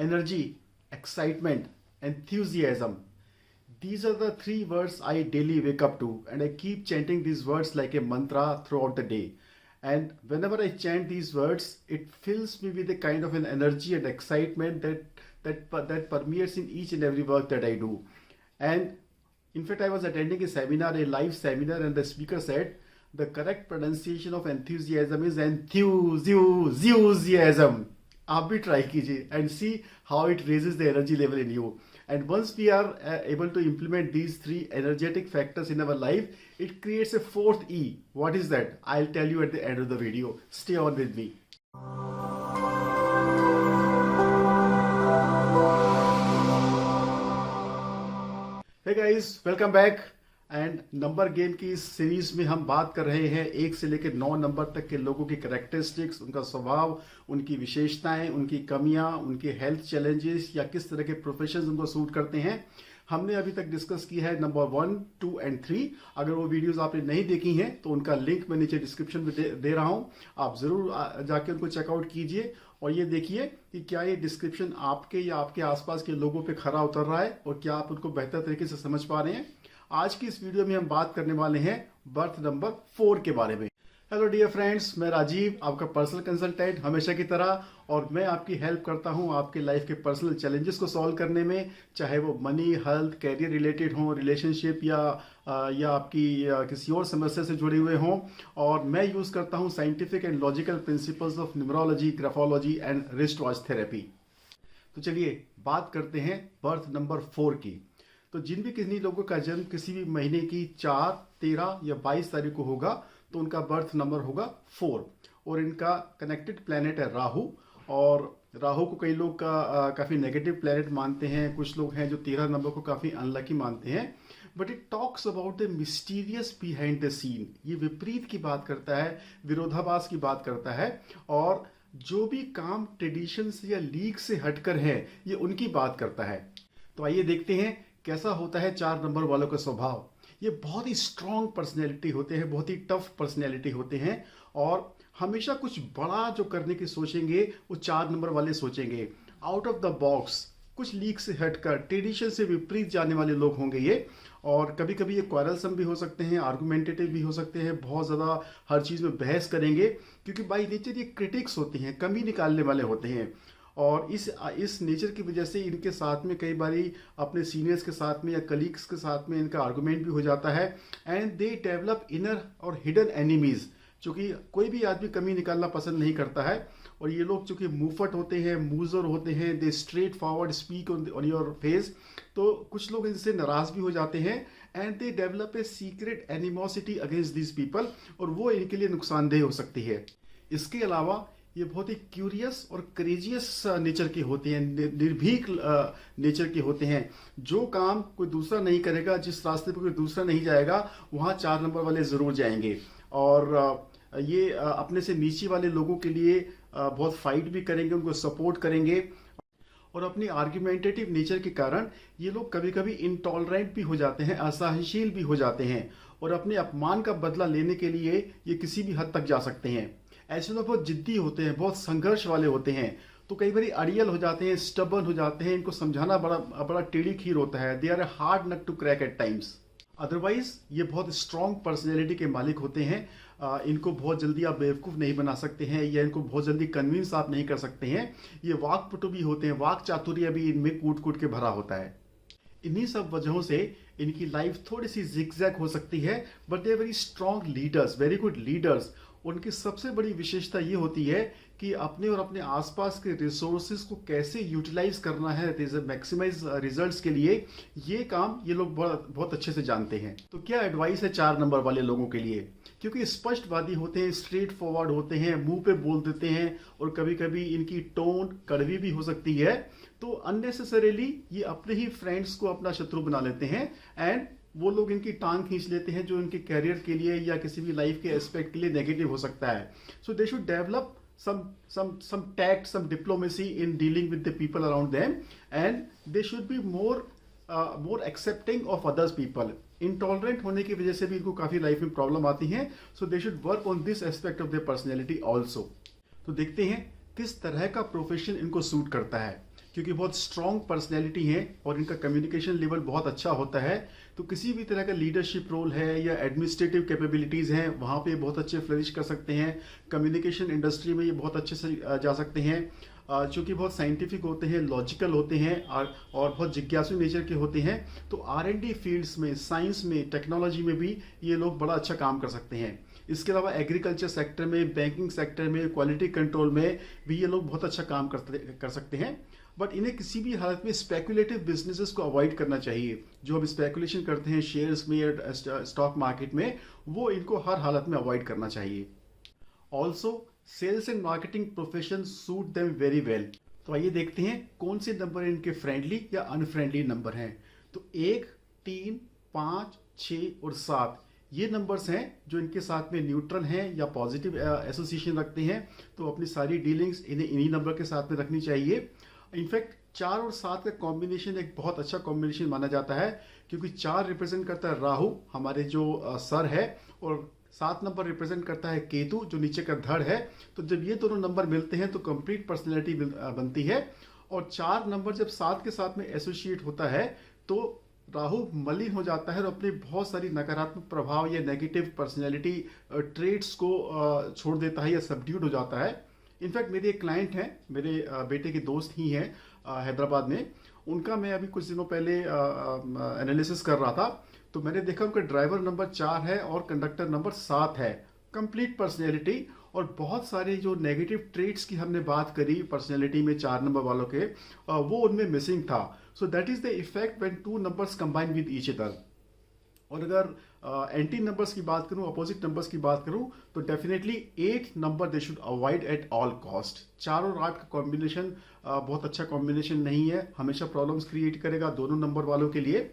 energy, excitement, enthusiasm. These are the three words I daily wake up to, and I keep chanting these words like a mantra throughout the day. And whenever I chant these words, it fills me with a kind of an energy and excitement that permeates in each and every work that I do. And in fact, I was attending a seminar, a live seminar, and the speaker said the correct pronunciation of enthusiasm is enthusiasm. आप भी try कीजिए and see how it raises the energy level in you. And once we are able to implement these three energetic factors in our life, it creates a fourth E. What is that? I'll tell you at the end of the video. Stay on with me. Hey guys, welcome back. And number game की इस series में हम बात कर रहे हैं 1 से लेकर 9 नंबर तक के लोगों की कैरेक्टरिस्टिक्स, उनका स्वभाव, उनकी विशेषताएं, उनकी कमियां, उनके हेल्थ चैलेंजेस या किस तरह के प्रोफेशंस उनको सूट करते हैं. हमने अभी तक डिस्कस किया है नंबर 1, 2 एंड 3. अगर वो वीडियोस आपने नहीं देखी हैं तो उनका लिंक मैं नीचे डिस्क्रिप्शन में दे रहा हूं. आप जरूर जाके उनको चेकआउट कीजिए और ये देखिए कि क्या ये डिस्क्रिप्शन आपके या आपके आसपास के लोगों पे खरा उतर रहा है और क्या आप उनको बेहतर तरीके से समझ पा रहे हैं. आज की इस वीडियो में हम बात करने वाले हैं बर्थ नंबर 4 के बारे में. हेलो डियर फ्रेंड्स, मैं राजीव, आपका पर्सनल कंसल्टेंट हमेशा की तरह, और मैं आपकी हेल्प करता हूं आपके लाइफ के पर्सनल चैलेंजेस को सॉल्व करने में, चाहे वो मनी, हेल्थ, कैरियर रिलेटेड हो, रिलेशनशिप या आपकी किसी और समस्या से जुड़े हुए हों. और मैं यूज करता हूं scientific and logical principles of numerology, graphology and wrist watch therapy. तो चलिए बात करते हैं बर्थ नंबर 4 की. तो जिन भी किन्हीं लोगों का जन्म किसी भी महीने की 4, 13 या 22 तारीख को होगा तो उनका बर्थ नंबर होगा 4. और इनका कनेक्टेड प्लैनेट है राहु. और राहु को कई लोग काफ़ी नेगेटिव प्लैनेट मानते हैं, कुछ लोग हैं जो 13 नंबर को काफ़ी अनलकी मानते हैं. But it talks about the mysterious behind the scene. ये विपरीत की बात करता है, विरोधाभास की बात करता है, और जो भी काम ट्रेडिशन से या लीग से हटकर है ये उनकी बात करता है. तो आइए देखते हैं कैसा होता है 4 नंबर वालों का स्वभाव. ये बहुत ही स्ट्रॉन्ग पर्सनैलिटी होते हैं, बहुत ही टफ पर्सनैलिटी होते हैं, और हमेशा कुछ बड़ा जो करने की सोचेंगे वो 4 नंबर वाले सोचेंगे. आउट ऑफ द बॉक्स, कुछ लीक से हटकर, ट्रेडिशन से विपरीत जाने वाले लोग होंगे ये. और कभी कभी ये क्वारलसम भी हो सकते हैं, आर्गुमेंटेटिव भी हो सकते हैं, बहुत ज़्यादा हर चीज़ में बहस करेंगे, क्योंकि बाई नेचर ये क्रिटिक्स होती हैं, कमी निकालने वाले होते हैं. और इस नेचर की वजह से इनके साथ में कई बारी अपने सीनियर्स के साथ में या कलीग्स के साथ में इनका आर्गुमेंट भी हो जाता है. एंड दे डेवलप इनर और हिडन एनिमीज, क्योंकि कोई भी आदमी कमी निकालना पसंद नहीं करता है. और ये लोग चूंकि मुफट होते हैं, मूजर होते हैं, they straightforward speak on your face, तो कुछ लोग इनसे नाराज भी हो जाते हैं. And they develop a secret animosity against this people, और वो इनके लिए नुकसानदेह हो सकती है. इसके अलावा ये बहुत ही क्यूरियस और क्रेजियस नेचर के होते हैं, निर्भीक नेचर के होते हैं. जो काम कोई दूसरा नहीं करेगा, जिस रास्ते पर कोई दूसरा नहीं जाएगा, वहाँ 4 नंबर वाले ज़रूर जाएंगे. और ये अपने से नीचे वाले लोगों के लिए बहुत फाइट भी करेंगे, उनको सपोर्ट करेंगे. और अपनी आर्ग्यूमेंटेटिव नेचर के कारण ये लोग कभी कभी इंटॉलरेंट भी हो जाते हैं, असहनशील भी हो जाते हैं, और अपने अपमान का बदला लेने के लिए ये किसी भी हद तक जा सकते हैं. ऐसे लोग बहुत जिद्दी होते हैं, बहुत संघर्ष वाले होते हैं, तो कई बार अड़ियल हो जाते हैं, स्टबर्न हो जाते हैं. इनको समझाना बड़ा टेढ़ी खीर होता है. They are a hard nut to crack at times. Otherwise ये बहुत स्ट्रॉन्ग पर्सनैलिटी के मालिक होते हैं. इनको बहुत जल्दी आप बेवकूफ़ नहीं बना सकते हैं, या इनको बहुत जल्दी कन्विंस आप नहीं कर सकते हैं. ये वाकपटु भी होते हैं, वाक चातुर्य भी इनमें कूट कूट के भरा होता है. इन्हीं सब वजहों से इनकी लाइफ थोड़ी सी जिगजैग हो सकती है, but they are very strong leaders, very good leaders. उनकी सबसे बड़ी विशेषता ये होती है कि अपने और अपने आसपास के रिसोर्सेज को कैसे यूटिलाइज करना है मैक्सिमाइज रिजल्ट्स के लिए, ये काम ये लोग बहुत अच्छे से जानते हैं. तो क्या एडवाइस है 4 नंबर वाले लोगों के लिए? क्योंकि स्पष्टवादी होते हैं, स्ट्रेट फॉरवर्ड होते हैं, मुंह पे बोल देते हैं, और कभी कभी इनकी टोन कड़वी भी हो सकती है. तो अननेसेसरीली ये अपने ही फ्रेंड्स को अपना शत्रु बना लेते हैं, एंड वो लोग इनकी टांग खींच लेते हैं जो इनके कैरियर के लिए या किसी भी लाइफ के एस्पेक्ट के लिए नेगेटिव हो सकता है. So they should develop some tact, some diplomacy in dealing with the people around them, and they should be more accepting of others people. Intolerant होने की वजह से भी इनको काफ़ी लाइफ में प्रॉब्लम आती हैं. So they should work on this aspect of their personality also. तो देखते हैं किस तरह का प्रोफेशन इनको सूट करता है. क्योंकि बहुत स्ट्रॉन्ग पर्सनैलिटी है और इनका कम्युनिकेशन लेवल बहुत अच्छा होता है, तो किसी भी तरह का लीडरशिप रोल है या एडमिनिस्ट्रेटिव कैपेबिलिटीज़ हैं वहाँ पे बहुत अच्छे फ्लरिश कर सकते हैं। कम्युनिकेशन इंडस्ट्री में ये बहुत अच्छे से जा सकते हैं, चूँकि बहुत साइंटिफिक होते हैं, लॉजिकल होते हैं और बहुत जिज्ञासु नेचर के होते हैं। तो R&D फील्ड्स में, साइंस में, टेक्नोलॉजी में भी ये लोग बड़ा अच्छा काम कर सकते हैं। इसके अलावा एग्रीकल्चर सेक्टर में, बैंकिंग सेक्टर में, क्वालिटी कंट्रोल में भी ये लोग बहुत अच्छा काम कर सकते हैं। बट इन्हें किसी भी हालत में स्पेकुलेटिव बिजनेसेस को अवॉइड करना चाहिए। जो हम स्पेकुलेशन करते हैं शेयर्स में या स्टॉक मार्केट में, वो इनको हर हालत में अवॉइड करना चाहिए। Also sales and marketing profession suit them very well. तो आइए देखते हैं कौन से नंबर इनके फ्रेंडली या अनफ्रेंडली नंबर हैं। तो 1, 3, 5, 6 और 7 ये नंबर्स हैं जो इनके साथ में न्यूट्रल हैं या पॉजिटिव एसोसिएशन रखते हैं। तो अपनी सारी डीलिंग्स इन्हें इन्हीं नंबर के साथ में रखनी चाहिए। इनफैक्ट 4 और 7 का कॉम्बिनेशन एक बहुत अच्छा कॉम्बिनेशन माना जाता है, क्योंकि 4 रिप्रेजेंट करता है राहु, हमारे जो सर है, और 7 नंबर रिप्रेजेंट करता है केतु, जो नीचे का धड़ है। तो जब ये दोनों नंबर मिलते हैं तो कंप्लीट पर्सनैलिटी बनती है। और 4 नंबर जब 7 के साथ में एसोसिएट होता है तो राहु मलिन हो जाता है और अपने बहुत सारी नकारात्मक प्रभाव या नेगेटिव पर्सनैलिटी ट्रेट्स को छोड़ देता है या सबड्यूड हो जाता है। इनफैक्ट मेरे एक क्लाइंट हैं, मेरे बेटे के दोस्त ही हैं हैदराबाद में। उनका मैं अभी कुछ दिनों पहले एनालिसिस कर रहा था, तो मैंने देखा उनका ड्राइवर नंबर 4 है और कंडक्टर नंबर 7 है। कंप्लीट पर्सनैलिटी और बहुत सारे जो नेगेटिव ट्रेट्स की हमने बात करी पर्सनैलिटी में 4 नंबर वालों के, वो उनमें मिसिंग था। So that is the effect when 2 numbers combine with each other. और अगर एंटी नंबर्स की बात करूं, अपोजिट नंबर्स की बात करूं, तो definitely 8 number they should avoid at all cost. 4 और 8 का कॉम्बिनेशन बहुत अच्छा कॉम्बिनेशन नहीं है, हमेशा प्रॉब्लम्स क्रिएट करेगा दोनों नंबर वालों के लिए।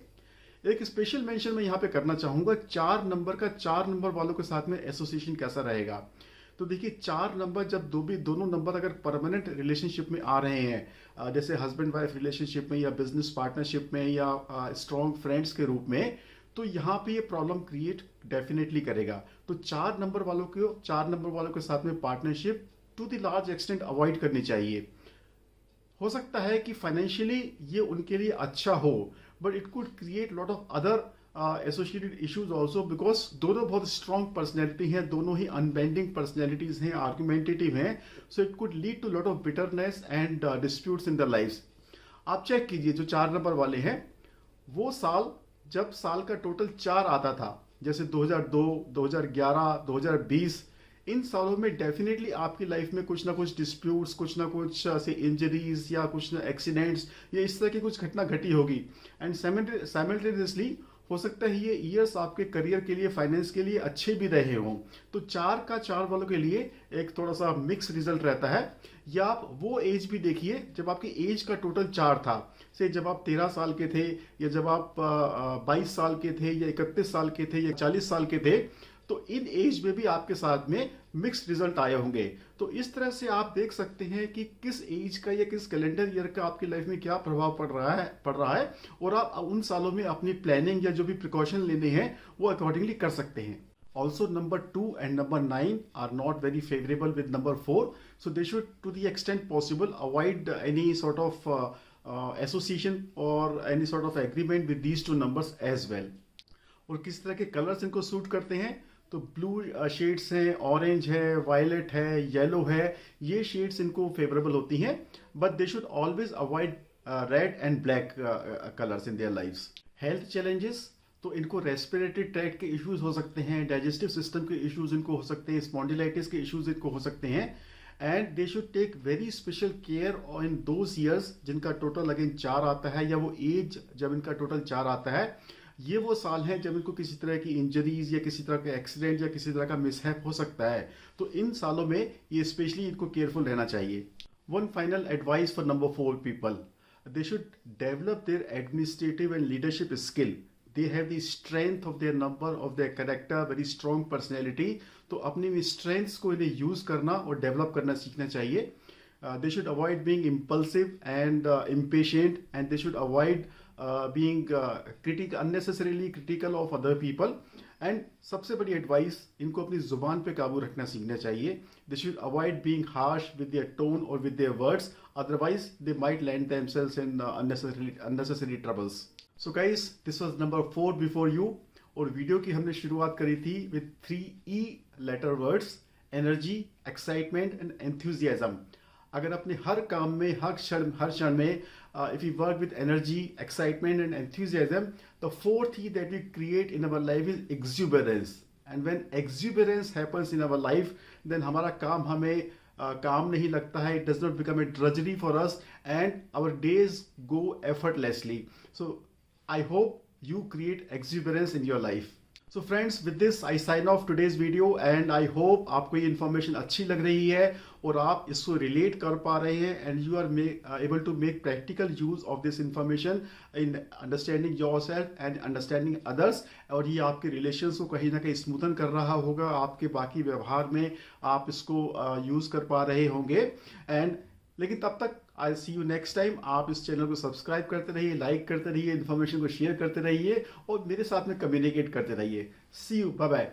एक स्पेशल मेंशन मैं यहाँ पे करना चाहूंगा 4 नंबर का 4 नंबर वालों के साथ में एसोसिएशन कैसा रहेगा। तो देखिए 4 नंबर जब दोनों नंबर अगर परमानेंट रिलेशनशिप में आ रहे हैं, जैसे हस्बैंड वाइफ रिलेशनशिप में या बिजनेस पार्टनरशिप में या स्ट्रॉन्ग फ्रेंड्स के रूप में, तो यहाँ पे ये प्रॉब्लम क्रिएट डेफिनेटली करेगा। तो 4 नंबर वालों के साथ में partnership to the large extent avoid करनी चाहिए। हो सकता है कि फाइनेंशियली ये उनके लिए अच्छा हो, but it could create lot of other associated issues also, because दोनों बहुत स्ट्रॉन्ग पर्सनैलिटी हैं, दोनों ही अनबेंडिंग पर्सनैलिटीज हैं, आर्गुमेंटेटिव हैं। So it could lead to lot of bitterness and disputes in the life. आप चेक कीजिए जो 4 नंबर वाले हैं, वो साल जब साल का टोटल 4 आता था, जैसे 2002, 2011, 2020, इन सालों में डेफिनेटली आपकी लाइफ में कुछ ना कुछ डिस्प्यूट्स, कुछ ना कुछ ऐसे इंजरीज या कुछ ना एक्सीडेंट्स या इस तरह की कुछ घटना घटी होगी। एंड साइमल्टेनियसली हो सकता है ये ईयर्स आपके करियर के लिए, फाइनेंस के लिए अच्छे भी रहे हों। तो 4 का 4 वालों के लिए एक थोड़ा सा मिक्स रिजल्ट रहता है। या आप वो एज भी देखिए जब आपकी एज का टोटल 4 था, से जब आप 13 साल के थे, या जब आप 22 साल के थे, या 31 साल के थे, या 40 साल के थे, तो इन एज में भी आपके साथ में मिक्स्ड रिजल्ट आए होंगे। तो इस तरह से आप देख सकते हैं कि किस एज का या किस कैलेंडर ईयर का आपकी लाइफ में क्या प्रभाव पड़ रहा है, और आप उन सालों में अपनी प्लानिंग या जो भी प्रिकॉशन लेने हैं वो अकॉर्डिंगली कर सकते हैं। Also, number 2 and number 9 are not very favorable with number 4. So they should, to the extent possible, avoid any sort of association or any sort of agreement with these 2 numbers as well. और किस तरह के colours इनको suit करते हैं, तो blue shades हैं, orange है, वायलेट है, येलो है, ये शेड्स इनको फेवरेबल होती हैं। But they should always avoid red and black colours in their lifes. Health challenges, तो इनको रेस्पिरेटरी ट्रैक्ट के इश्यूज हो सकते हैं, डाइजेस्टिव सिस्टम के इश्यूज इनको हो सकते हैं, स्पॉन्डिलाइटिस के इश्यूज इनको हो सकते हैं। And they should take very special care in those years जिनका टोटल अगेन 4 आता है, या वो एज जब इनका टोटल 4 आता है। ये वो साल हैं जब इनको किसी तरह की इंजरीज या किसी तरह का एक्सीडेंट या किसी तरह का मिसहैप हो सकता है। तो इन सालों में ये स्पेशली इनको केयरफुल रहना चाहिए। One final advice for number 4 people, they should develop their administrative and leadership skill. They have the strength of their number, of their character, very strong personality. तो अपनी स्ट्रेंथ्स को इन्हें यूज करना और develop करना सीखना चाहिए। They should avoid being impulsive and impatient, and they should avoid being unnecessarily critical of other people. And सबसे बड़ी एडवाइस, इनको अपनी जुबान पे काबू रखना सीखना चाहिए। They should avoid being harsh with their tone or with their words. otherwise they might land themselves in unnecessary troubles. So guys, this was number 4 before you. और वीडियो की हमने शुरुआत करी थी with 3 E letter words: energy, excitement and enthusiasm. अगर अपने हर काम में हर क्षण में if you work with energy, excitement and enthusiasm, the fourth E that we create in our life is exuberance. And when exuberance happens in our life, then हमारा काम हमें काम नहीं लगता है, it does not become a drudgery for us and our days go effortlessly. So I hope you create exuberance in your life. So friends, with this I sign off today's video and I hope आपको ये information अच्छी लग रही है और आप इसको relate कर पा रहे हैं and you are able to make practical use of this information in understanding yourself and understanding others, और ये आपके relations को कहीं ना कहीं smoothen कर रहा होगा, आपके बाकी व्यवहार में आप इसको use कर पा रहे होंगे। and लेकिन तब तक आई सी यू नेक्स्ट टाइम। आप इस चैनल को सब्सक्राइब करते रहिए, लाइक करते रहिए, इन्फॉर्मेशन को शेयर करते रहिए और मेरे साथ में कम्युनिकेट करते रहिए। सी यू, बाय बाय।